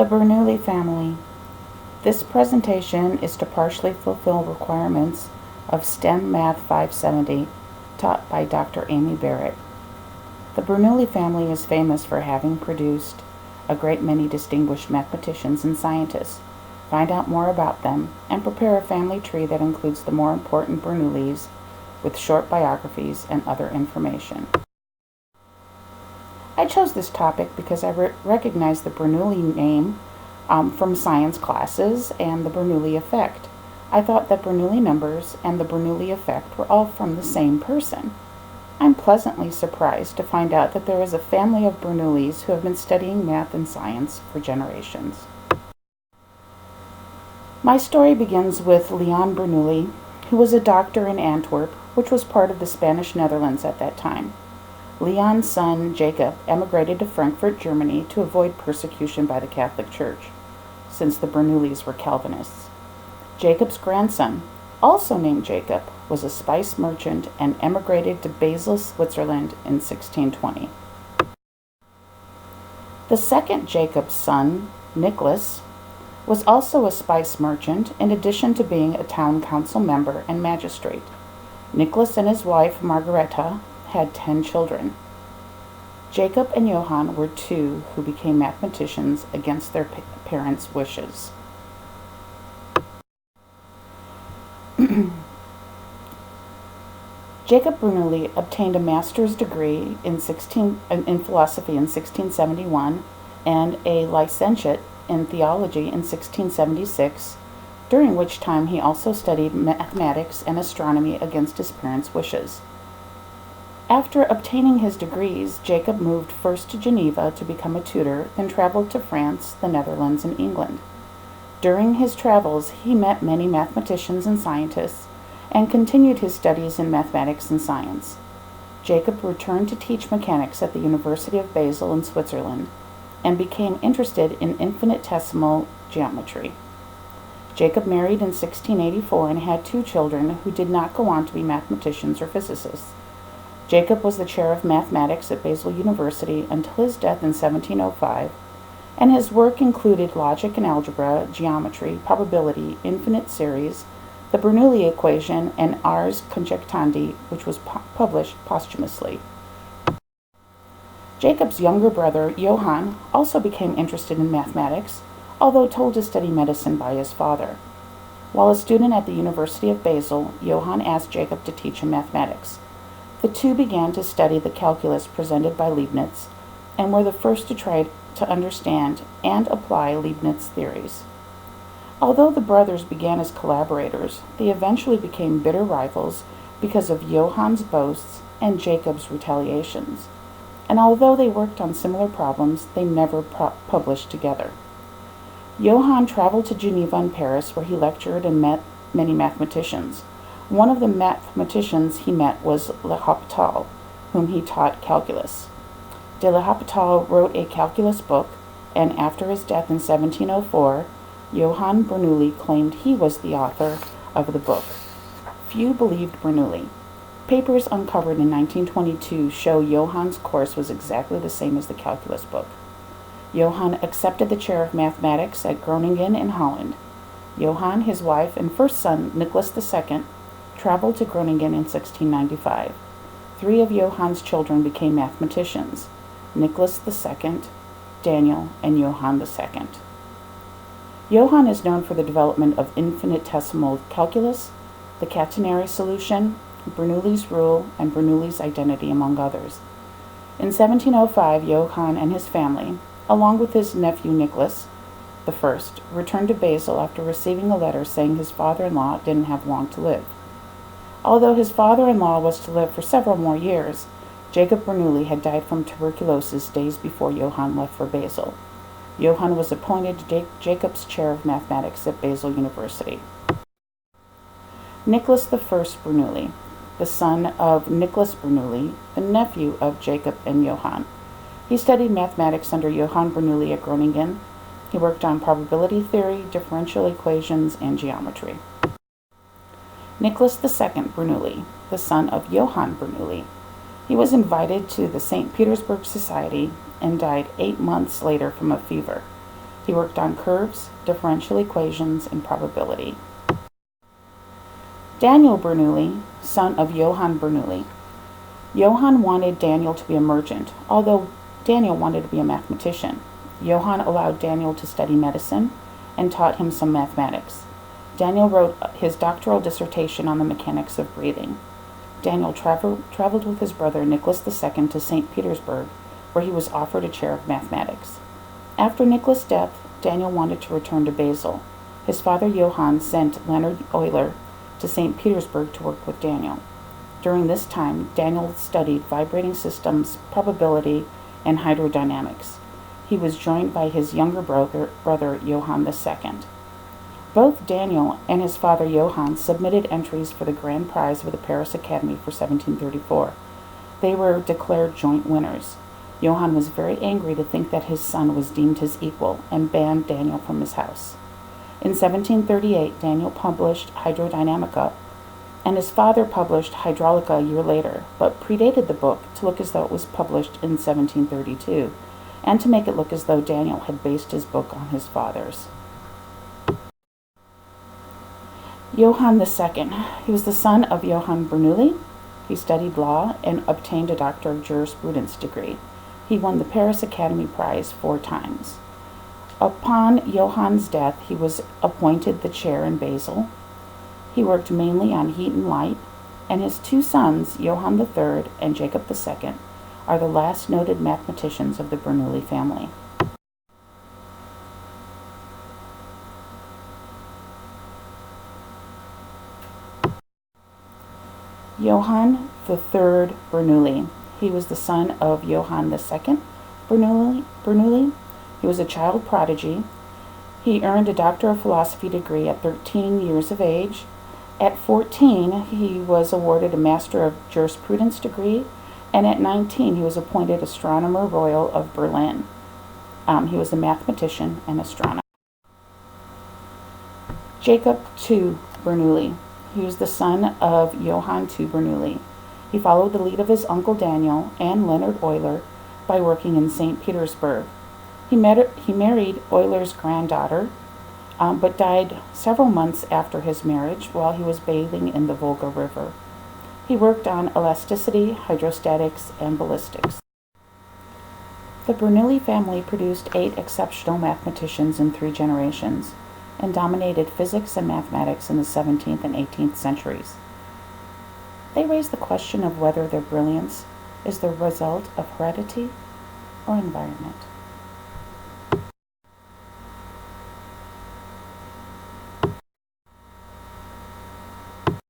The Bernoulli Family. This presentation is to partially fulfill requirements of STEM Math 570 taught by Dr. Amy Barrett. The Bernoulli family is famous for having produced a great many distinguished mathematicians and scientists. Find out more about them and prepare a family tree that includes the more important Bernoullis with short biographies and other information. I chose this topic because I recognize the Bernoulli name from science classes and the Bernoulli effect. I thought that Bernoulli numbers and the Bernoulli effect were all from the same person. I'm pleasantly surprised to find out that there is a family of Bernoullis who have been studying math and science for generations. My story begins with Leon Bernoulli, who was a doctor in Antwerp, which was part of the Spanish Netherlands at that time. Leon's son, Jacob, emigrated to Frankfurt, Germany to avoid persecution by the Catholic Church, since the Bernoullis were Calvinists. Jacob's grandson, also named Jacob, was a spice merchant and emigrated to Basel, Switzerland in 1620. The second Jacob's son, Nicholas, was also a spice merchant in addition to being a town council member and magistrate. Nicholas and his wife, Margareta, had 10 children. Jacob and Johann were two who became mathematicians against their parents' wishes. Jacob Bernoulli obtained a master's degree in philosophy in 1671 and a licentiate in theology in 1676, during which time he also studied mathematics and astronomy against his parents' wishes. After obtaining his degrees, Jacob moved first to Geneva to become a tutor, then traveled to France, the Netherlands, and England. During his travels, he met many mathematicians and scientists and continued his studies in mathematics and science. Jacob returned to teach mechanics at the University of Basel in Switzerland and became interested in infinitesimal geometry. Jacob married in 1684 and had 2 children who did not go on to be mathematicians or physicists. Jacob was the chair of mathematics at Basel University until his death in 1705, and his work included logic and algebra, geometry, probability, infinite series, the Bernoulli equation, and Ars Conjectandi, which was published posthumously. Jacob's younger brother, Johann, also became interested in mathematics, although told to study medicine by his father. While a student at the University of Basel, Johann asked Jacob to teach him mathematics. The two began to study the calculus presented by Leibniz and were the first to try to understand and apply Leibniz's theories. Although the brothers began as collaborators, they eventually became bitter rivals because of Johann's boasts and Jacob's retaliations. And although they worked on similar problems, they never published together. Johann traveled to Geneva and Paris, where he lectured and met many mathematicians. One of the mathematicians he met was L'Hopital, whom he taught calculus. De L'Hopital wrote a calculus book, and after his death in 1704, Johann Bernoulli claimed he was the author of the book. Few believed Bernoulli. Papers uncovered in 1922 show Johann's course was exactly the same as the calculus book. Johann accepted the chair of mathematics at Groningen in Holland. Johann, his wife, and first son, Nicholas II, traveled to Groningen in 1695. 3 of Johann's children became mathematicians: Nicholas II, Daniel, and Johann II. Johann is known for the development of infinitesimal calculus, the catenary solution, Bernoulli's rule, and Bernoulli's identity, among others. In 1705, Johann and his family, along with his nephew Nicholas I, returned to Basel after receiving a letter saying his father-in-law didn't have long to live. Although his father-in-law was to live for several more years, Jacob Bernoulli had died from tuberculosis days before Johann left for Basel. Johann was appointed to Jacob's chair of mathematics at Basel University. Nicholas I Bernoulli, the son of Nicholas Bernoulli, the nephew of Jacob and Johann. He studied mathematics under Johann Bernoulli at Groningen. He worked on probability theory, differential equations, and geometry. Nicholas II Bernoulli, the son of Johann Bernoulli. He was invited to the St. Petersburg Society and died 8 months later from a fever. He worked on curves, differential equations, and probability. Daniel Bernoulli, son of Johann Bernoulli. Johann wanted Daniel to be a merchant, although Daniel wanted to be a mathematician. Johann allowed Daniel to study medicine and taught him some mathematics. Daniel wrote his doctoral dissertation on the mechanics of breathing. Daniel traveled with his brother Nicholas II to St. Petersburg, where he was offered a chair of mathematics. After Nicholas' death, Daniel wanted to return to Basel. His father Johann sent Leonhard Euler to St. Petersburg to work with Daniel. During this time, Daniel studied vibrating systems, probability, and hydrodynamics. He was joined by his younger brother Johann II. Both Daniel and his father Johann submitted entries for the grand prize of the Paris Academy for 1734. They were declared joint winners. Johann was very angry to think that his son was deemed his equal and banned Daniel from his house. In 1738, Daniel published Hydrodynamica, and his father published Hydraulica a year later, but predated the book to look as though it was published in 1732, and to make it look as though Daniel had based his book on his father's. Johann II. He was the son of Johann Bernoulli. He studied law and obtained a Doctor of Jurisprudence degree. He won the Paris Academy Prize 4 times. Upon Johann's death, he was appointed the chair in Basel. He worked mainly on heat and light, and his 2 sons, Johann III and Jacob II, are the last noted mathematicians of the Bernoulli family. Johann III Bernoulli. He was the son of Johann II Bernoulli. He was a child prodigy. He earned a Doctor of Philosophy degree at 13 years of age. At 14, he was awarded a Master of Jurisprudence degree, and at 19, he was appointed Astronomer Royal of Berlin. He was a mathematician and astronomer. Jacob II Bernoulli. He was the son of Johann II Bernoulli. He followed the lead of his uncle Daniel and Leonhard Euler by working in St. Petersburg. He married Euler's granddaughter, but died several months after his marriage while he was bathing in the Volga River. He worked on elasticity, hydrostatics, and ballistics. The Bernoulli family produced 8 exceptional mathematicians in 3 generations, and dominated physics and mathematics in the 17th and 18th centuries. They raise the question of whether their brilliance is the result of heredity or environment.